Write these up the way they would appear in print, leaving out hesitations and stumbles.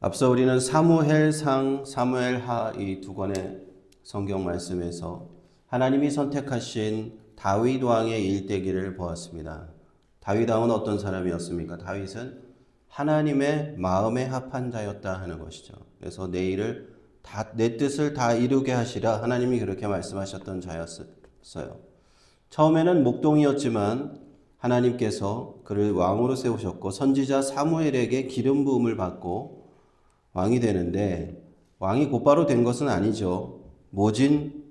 앞서 우리는 사무엘상, 사무엘하 이 두 권의 성경 말씀에서 하나님이 선택하신 다윗 왕의 일대기를 보았습니다. 다윗 왕은 어떤 사람이었습니까? 다윗은 하나님의 마음에 합한 자였다 하는 것이죠. 그래서 내 뜻을 다 이루게 하시라 하나님이 그렇게 말씀하셨던 자였어요. 처음에는 목동이었지만 하나님께서 그를 왕으로 세우셨고 선지자 사무엘에게 기름 부음을 받고 왕이 되는데 왕이 곧바로 된 것은 아니죠. 모진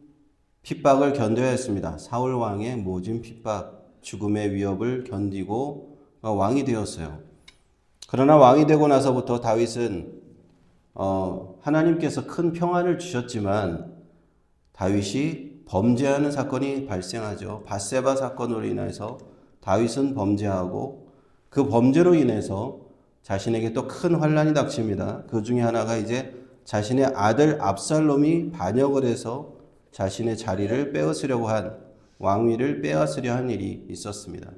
핍박을 견뎌야 했습니다. 사울 왕의 모진 핍박, 죽음의 위협을 견디고 왕이 되었어요. 그러나 왕이 되고 나서부터 다윗은 하나님께서 큰 평안을 주셨지만 다윗이 범죄하는 사건이 발생하죠. 밧세바 사건으로 인해서 다윗은 범죄하고 그 범죄로 인해서 자신에게 또 큰 환난이 닥칩니다. 그 중에 하나가 이제 자신의 아들 압살롬이 반역을 해서 자신의 자리를 빼앗으려고 한 왕위를 빼앗으려 한 일이 있었습니다.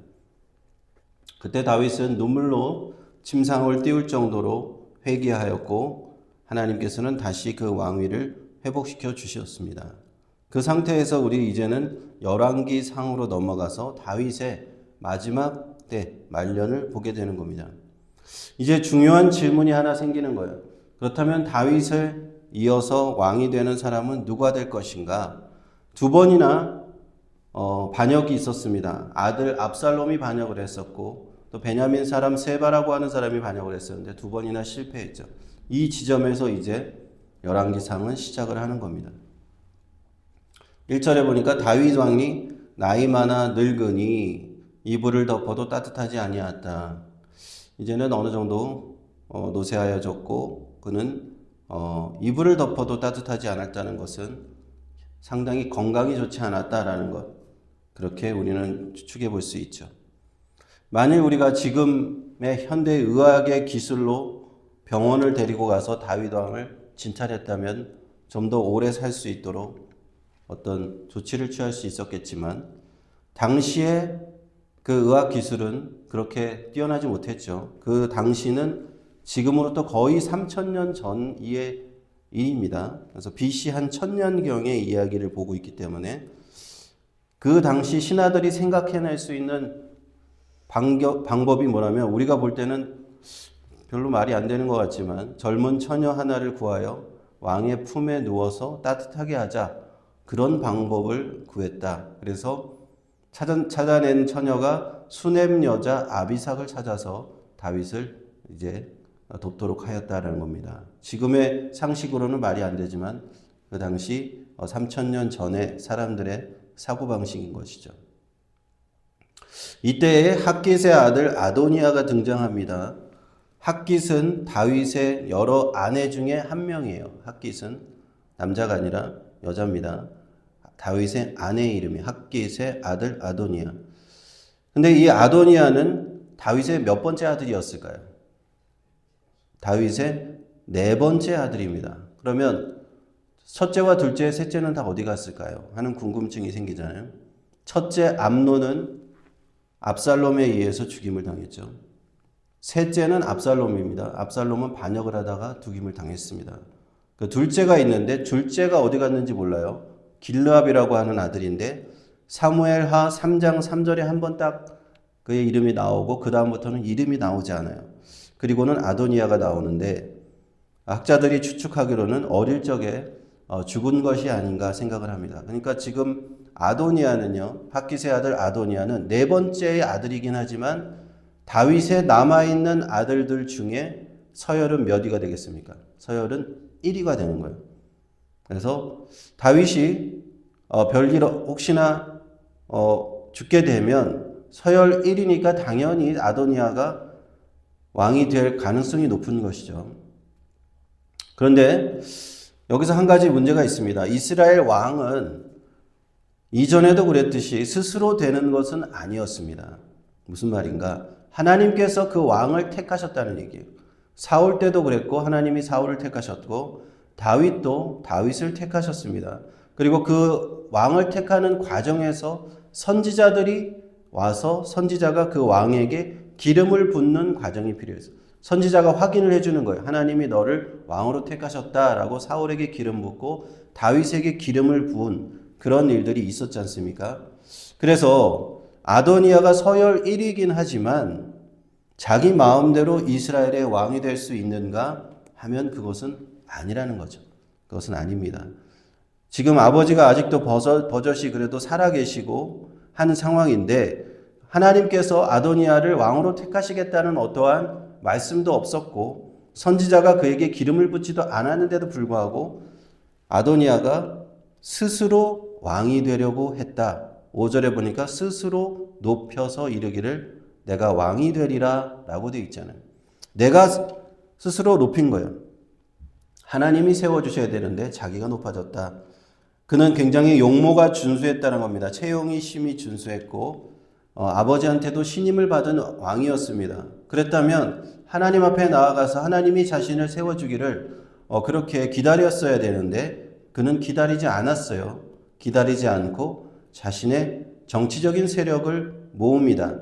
그때 다윗은 눈물로 침상을 띄울 정도로 회개하였고 하나님께서는 다시 그 왕위를 회복시켜 주셨습니다. 그 상태에서 우리 이제는 열왕기 상으로 넘어가서 다윗의 마지막 때 말년을 보게 되는 겁니다. 이제 중요한 질문이 하나 생기는 거예요. 그렇다면 다윗을 이어서 왕이 되는 사람은 누가 될 것인가? 두 번이나 반역이 있었습니다. 아들 압살롬이 반역을 했었고 또 베냐민 사람 세바라고 하는 사람이 반역을 했었는데 두 번이나 실패했죠. 이 지점에서 이제 열왕기상은 시작을 하는 겁니다. 1절에 보니까 다윗 왕이 나이 많아 늙으니 이불을 덮어도 따뜻하지 아니하였다. 이제는 어느 정도 노쇠하여졌고 그는 이불을 덮어도 따뜻하지 않았다는 것은 상당히 건강이 좋지 않았다라는 것, 그렇게 우리는 추측해 볼 수 있죠. 만일 우리가 지금의 현대의학의 기술로 병원을 데리고 가서 다윗 왕을 진찰했다면 좀 더 오래 살 수 있도록 어떤 조치를 취할 수 있었겠지만 당시에 그 의학 기술은 그렇게 뛰어나지 못했죠. 그 당시는 지금으로부터 거의 3000년 전의 일입니다. 그래서 BC 한 1000년경의 이야기를 보고 있기 때문에 그 당시 신하들이 생각해낼 수 있는 방법이 뭐라면 우리가 볼 때는 별로 말이 안 되는 것 같지만 젊은 처녀 하나를 구하여 왕의 품에 누워서 따뜻하게 하자, 그런 방법을 구했다. 그래서 찾아낸 처녀가 수넴 여자 아비삭을 찾아서 다윗을 이제 돕도록 하였다라는 겁니다. 지금의 상식으로는 말이 안 되지만 그 당시 3000년 전의 사람들의 사고방식인 것이죠. 이때에 핫깃의 아들 아도니아가 등장합니다. 핫깃은 다윗의 여러 아내 중에 한 명이에요. 핫깃은 남자가 아니라 여자입니다. 다윗의 아내의 이름이 핫깃의 아들 아도니아. 근데 이 아도니아는 다윗의 몇 번째 아들이었을까요? 다윗의 네 번째 아들입니다. 그러면 첫째와 둘째, 셋째는 다 어디 갔을까요? 하는 궁금증이 생기잖아요. 첫째 암논은 압살롬에 의해서 죽임을 당했죠. 셋째는 압살롬입니다. 압살롬은 반역을 하다가 죽임을 당했습니다. 그 둘째가 있는데 둘째가 어디 갔는지 몰라요. 길르압이라고 하는 아들인데 사무엘하 3장 3절에 한 번 딱 그의 이름이 나오고 그 다음부터는 이름이 나오지 않아요. 그리고는 아도니아가 나오는데 학자들이 추측하기로는 어릴 적에 죽은 것이 아닌가 생각을 합니다. 그러니까 지금 아도니아는요, 핫깃의 아들 아도니아는 네 번째의 아들이긴 하지만 다윗의 남아있는 아들들 중에 서열은 몇 위가 되겠습니까? 서열은 1위가 되는 거예요. 그래서 다윗이 별일 혹시나 죽게 되면 서열 1위니까 당연히 아도니아가 왕이 될 가능성이 높은 것이죠. 그런데 여기서 한 가지 문제가 있습니다. 이스라엘 왕은 이전에도 그랬듯이 스스로 되는 것은 아니었습니다. 무슨 말인가? 하나님께서 그 왕을 택하셨다는 얘기예요. 사울 때도 그랬고 하나님이 사울을 택하셨고 다윗도 다윗을 택하셨습니다. 그리고 그 왕을 택하는 과정에서 선지자들이 와서 선지자가 그 왕에게 기름을 붓는 과정이 필요했어요. 선지자가 확인을 해주는 거예요. 하나님이 너를 왕으로 택하셨다라고 사울에게 기름 붓고 다윗에게 기름을 부은 그런 일들이 있었지 않습니까? 그래서 아도니아가 서열 1위이긴 하지만 자기 마음대로 이스라엘의 왕이 될 수 있는가 하면 그것은 아니라는 거죠. 그것은 아닙니다. 지금 아버지가 아직도 버젓이 그래도 살아계시고 하는 상황인데 하나님께서 아도니아를 왕으로 택하시겠다는 어떠한 말씀도 없었고 선지자가 그에게 기름을 붓지도 않았는데도 불구하고 아도니아가 스스로 왕이 되려고 했다. 5절에 보니까 스스로 높여서 이르기를 내가 왕이 되리라 라고 되어 있잖아요. 내가 스스로 높인 거예요. 하나님이 세워주셔야 되는데 자기가 높아졌다. 그는 굉장히 용모가 준수했다는 겁니다. 채용이 심히 준수했고 아버지한테도 신임을 받은 왕이었습니다. 그랬다면 하나님 앞에 나아가서 하나님이 자신을 세워주기를 그렇게 기다렸어야 되는데 그는 기다리지 않았어요. 기다리지 않고 자신의 정치적인 세력을 모읍니다.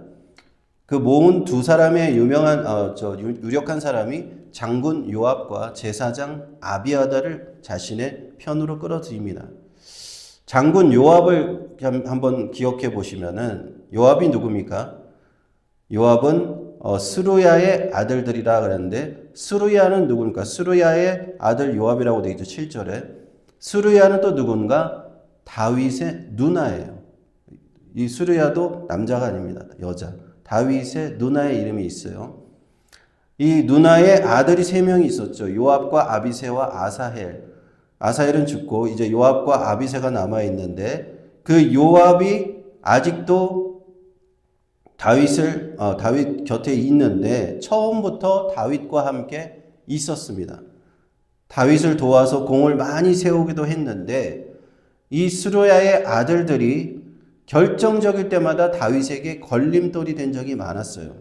그 모은 두 사람의 유력한 사람이 장군 요압과 제사장 아비아다를 자신의 편으로 끌어들입니다. 장군 요압을 한번 기억해 보시면은 요압이 누굽니까? 요압은 스루야의 아들들이라 그랬는데 스루야는 누굽니까? 스루야의 아들 요압이라고 되어 있죠. 7절에. 스루야는 또 누군가? 다윗의 누나예요. 이 스루야도 남자가 아닙니다. 여자. 다윗의 누나의 이름이 있어요. 이 누나의 아들이 3명이 있었죠. 요압과 아비새와 아사헬. 아사헬은 죽고 이제 요압과 아비새가 남아 있는데 그 요압이 아직도 다윗 곁에 있는데 처음부터 다윗과 함께 있었습니다. 다윗을 도와서 공을 많이 세우기도 했는데 이 스루야의 아들들이 결정적일 때마다 다윗에게 걸림돌이 된 적이 많았어요.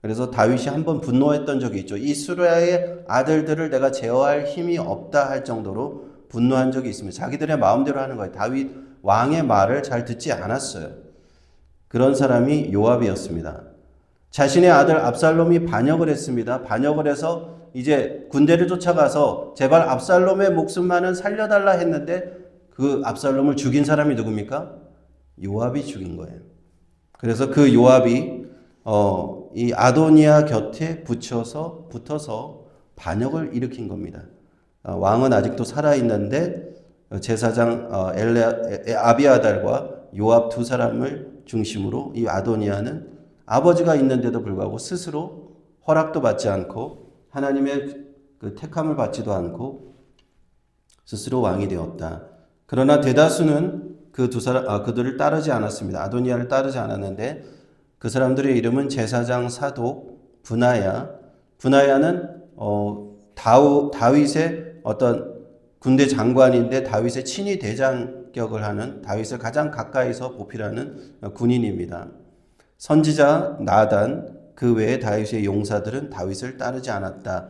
그래서 다윗이 한번 분노했던 적이 있죠. 이 스루야의 아들들을 내가 제어할 힘이 없다 할 정도로 분노한 적이 있습니다. 자기들의 마음대로 하는 거예요. 다윗 왕의 말을 잘 듣지 않았어요. 그런 사람이 요압이었습니다. 자신의 아들 압살롬이 반역을 했습니다. 반역을 해서 이제 군대를 쫓아가서 제발 압살롬의 목숨만은 살려달라 했는데 그 압살롬을 죽인 사람이 누굽니까? 요압이 죽인 거예요. 그래서 그 요압이 이 아도니아 곁에 붙어서 반역을 일으킨 겁니다. 왕은 아직도 살아있는데 제사장 아비아달과 요압 두 사람을 중심으로 이 아도니아는 아버지가 있는데도 불구하고 스스로 허락도 받지 않고 하나님의 그 택함을 받지도 않고 스스로 왕이 되었다. 그러나 대다수는 그들을 따르지 않았습니다. 아도니아를 따르지 않았는데 그 사람들의 이름은 제사장 사독 분하야. 분하야는 다윗의 어떤 군대 장관인데 다윗의 친위 대장격을 하는 다윗을 가장 가까이서 보필하는 군인입니다. 선지자 나단 그 외에 다윗의 용사들은 다윗을 따르지 않았다.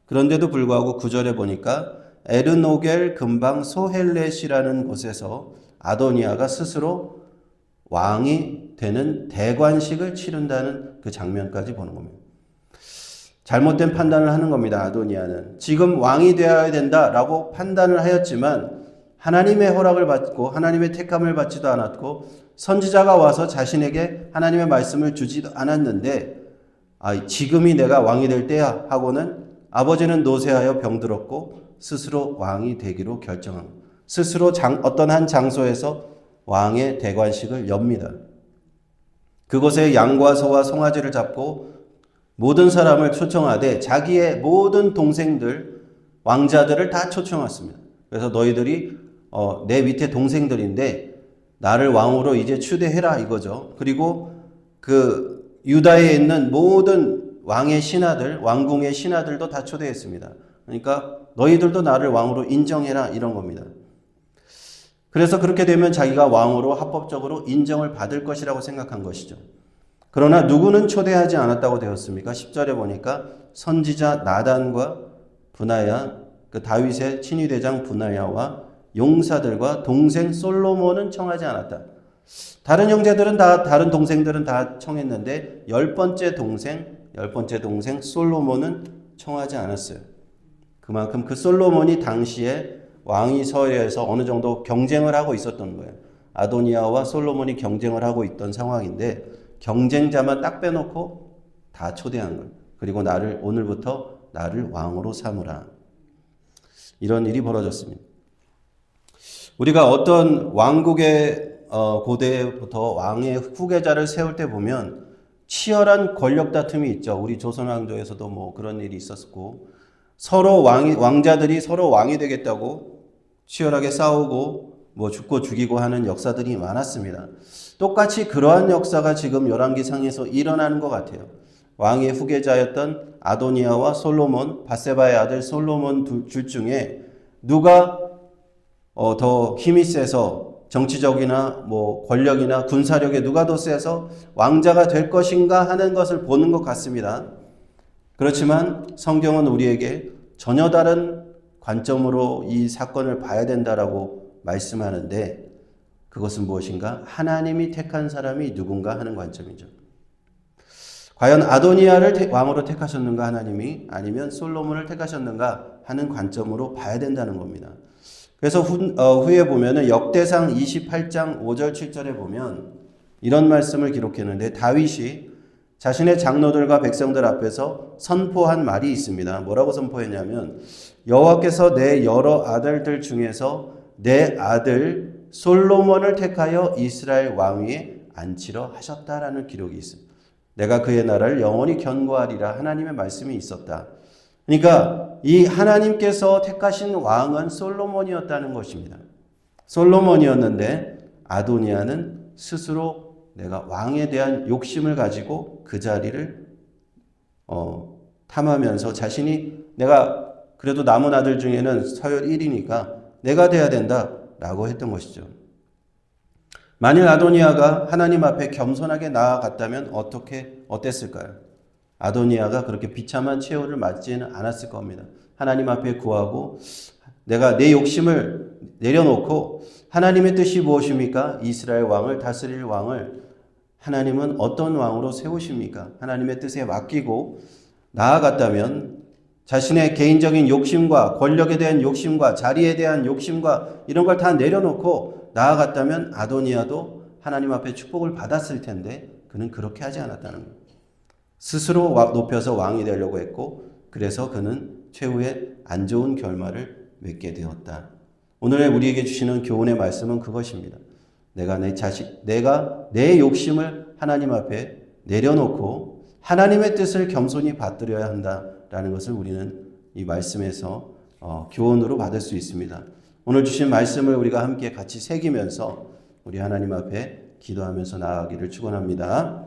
그런데도 불구하고 9절에 보니까 에르노겔 근방 소헬렛이라는 곳에서 아도니아가 스스로 왕이 되는 대관식을 치른다는 그 장면까지 보는 겁니다. 잘못된 판단을 하는 겁니다. 아도니아는. 지금 왕이 되어야 된다라고 판단을 하였지만 하나님의 허락을 받고 하나님의 택함을 받지도 않았고 선지자가 와서 자신에게 하나님의 말씀을 주지도 않았는데 지금이 내가 왕이 될 때야 하고는 아버지는 노쇠하여 병들었고 스스로 왕이 되기로 결정한 겁니다. 스스로 어떤 한 장소에서 왕의 대관식을 엽니다. 그곳에 양과 소와 송아지를 잡고 모든 사람을 초청하되 자기의 모든 동생들, 왕자들을 다 초청했습니다. 그래서 너희들이 내 밑에 동생들인데 나를 왕으로 이제 추대해라 이거죠. 그리고 그 유다에 있는 모든 왕의 신하들, 왕궁의 신하들도 다 초대했습니다. 그러니까 너희들도 나를 왕으로 인정해라 이런 겁니다. 그래서 그렇게 되면 자기가 왕으로 합법적으로 인정을 받을 것이라고 생각한 것이죠. 그러나 누구는 초대하지 않았다고 되었습니까? 10절에 보니까 선지자 나단과 분하야, 그 다윗의 친위대장 분하야와 용사들과 동생 솔로몬은 청하지 않았다. 다른 형제들은 다른 동생들은 다 청했는데 10번째 동생 10번째 동생 솔로몬은 청하지 않았어요. 그만큼 그 솔로몬이 당시에 왕위 서열에서 어느 정도 경쟁을 하고 있었던 거예요. 아도니아와 솔로몬이 경쟁을 하고 있던 상황인데 경쟁자만 딱 빼놓고 다 초대한 거예요. 그리고 오늘부터 나를 왕으로 삼으라. 이런 일이 벌어졌습니다. 우리가 어떤 왕국의 고대부터 왕의 후계자를 세울 때 보면 치열한 권력 다툼이 있죠. 우리 조선왕조에서도 뭐 그런 일이 있었고 서로 왕자들이 서로 왕이 되겠다고 치열하게 싸우고 뭐 죽고 죽이고 하는 역사들이 많았습니다. 똑같이 그러한 역사가 지금 열왕기상에서 일어나는 것 같아요. 왕의 후계자였던 아도니아와 솔로몬, 밧세바의 아들 솔로몬 둘 중에 누가 더 힘이 세서 정치적이나 뭐 권력이나 군사력에 누가 더 세서 왕자가 될 것인가 하는 것을 보는 것 같습니다. 그렇지만 성경은 우리에게 전혀 다른 관점으로 이 사건을 봐야 된다라고 말씀하는데 그것은 무엇인가? 하나님이 택한 사람이 누군가 하는 관점이죠. 과연 아도니아를 왕으로 택하셨는가 하나님이 아니면 솔로몬을 택하셨는가 하는 관점으로 봐야 된다는 겁니다. 그래서 후에 보면은 역대상 28장 5절 7절에 보면 이런 말씀을 기록했는데 다윗이 자신의 장로들과 백성들 앞에서 선포한 말이 있습니다. 뭐라고 선포했냐면 여호와께서 내 여러 아들들 중에서 내 아들 솔로몬을 택하여 이스라엘 왕위에 앉히려 하셨다라는 기록이 있습니다. 내가 그의 나라를 영원히 견고하리라 하나님의 말씀이 있었다. 그러니까 이 하나님께서 택하신 왕은 솔로몬이었다는 것입니다. 솔로몬이었는데 아도니아는 스스로 내가 왕에 대한 욕심을 가지고 그 자리를 탐하면서 자신이 내가 그래도 남은 아들 중에는 서열 1위니까 내가 돼야 된다라고 했던 것이죠. 만일 아도니아가 하나님 앞에 겸손하게 나아갔다면 어땠을까요? 아도니아가 그렇게 비참한 최후를 맞지는 않았을 겁니다. 하나님 앞에 구하고 내가 내 욕심을 내려놓고 하나님의 뜻이 무엇입니까? 이스라엘 왕을 다스릴 왕을 하나님은 어떤 왕으로 세우십니까? 하나님의 뜻에 맡기고 나아갔다면 자신의 개인적인 욕심과 권력에 대한 욕심과 자리에 대한 욕심과 이런 걸 다 내려놓고 나아갔다면 아도니아도 하나님 앞에 축복을 받았을 텐데 그는 그렇게 하지 않았다는 거예요. 스스로 높여서 왕이 되려고 했고 그래서 그는 최후의 안 좋은 결말을 맺게 되었다. 오늘 우리에게 주시는 교훈의 말씀은 그것입니다. 내가 내 욕심을 하나님 앞에 내려놓고 하나님의 뜻을 겸손히 받들어야 한다라는 것을 우리는 이 말씀에서 교훈으로 받을 수 있습니다. 오늘 주신 말씀을 우리가 함께 같이 새기면서 우리 하나님 앞에 기도하면서 나아가기를 축원합니다.